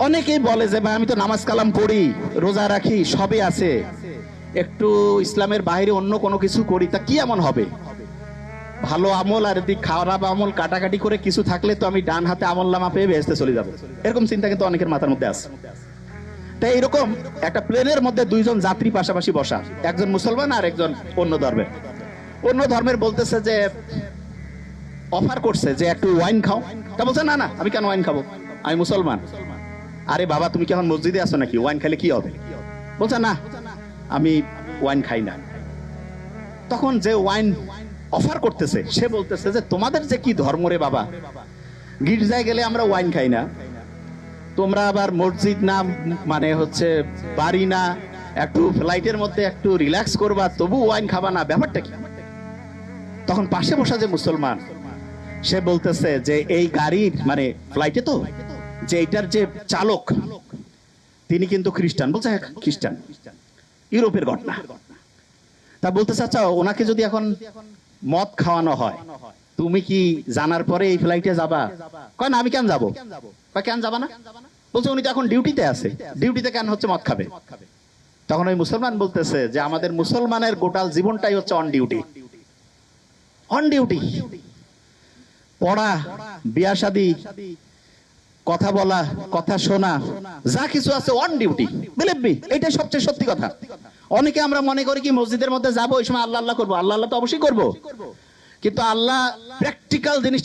অনেকেই বলে যে ভাই আমি তো নামাজ কালাম পড়ি, রোজা রাখি, সবই আছে, একটু ইসলামের বাইরে অন্য কোনো কিছু করি, তা কি এমন হবে? ভালো আমল আর এদিক খারাপ আমল কাটাকাটি করে কিছু থাকলে তো আমি ডান হাতে আমলনামা পেয়ে বেহেশতে চলে যাব, এরকম চিন্তা কিন্তু অনেকের মাথার মধ্যে আছে। তাই এরকম একটা প্লেনের মধ্যে দুইজন যাত্রী পাশাপাশি বসা, একজন মুসলমান আর একজন অন্য ধর্মের বলতেছে যে অফার করছে যে একটু ওয়াইন খাও। তা বলছে না না, আমি কেন ওয়াইন খাবো, আমি মুসলমান। আরে বাবা, তুমি কি এখন মসজিদে আছো নাকি? ওয়াইন খেলে কি হবে? বলছে না, আমি ওয়াইন খাই না। তখন যে ওয়াইন অফার করতেছে সে বলতেছে যে তোমাদের যে কি ধর্ম রে বাবা, গির্জায় গেলে আমরা ওয়াইন খাই না, তোমরা আবার মসজিদ না মানে হচ্ছে বাড়ি না, একটু ফ্লাইটের মধ্যে একটু রিল্যাক্স করবা, তবু ওয়াইন খাবা না, ব্যাপারটা কি? তখন পাশে বসা যে মুসলমান সে বলতেছে যে এই গাড়ির মানে ফ্লাইটে তো যে এইটার যে চালক তিনি কিন্তু খ্রিস্টান। বলছে হ্যাঁ খ্রিস্টান, ইউরোপের ঘটনা। তা বলতেছে আচ্ছা ওনাকে যদি এখন মদ খাওয়ানো হয় তুমি কি জানার পরে এই ফ্লাইটে যাবা? কয় না, আমি কেন যাবো। কয় কেন যাবা না? বলছে উনি তো এখন ডিউটিতে আছে, ডিউটিতে কেন হচ্ছে মদ খাবে? তখন ওই মুসলমান বলতেছে যে আমাদের মুসলমানের গোটাল জীবনটাই হচ্ছে অন ডিউটি। অন ডিউটি, পড়া, বিয়া শাদী, কথা বলা, কথা শোনা, যা কিছু আছে অন ডিউটি। বিলিভ মি, এটাই সবচেয়ে সত্যি কথা। অনেকে আমরা মনে করি কি মসজিদের মধ্যে যাবো, ওই সময় আল্লাহ আল্লাহ করবো। আল্লাহ আল্লাহ তো অবশ্যই করবো, কিন্তু আল্লাহ প্র্যাকটিক্যাল জিনিস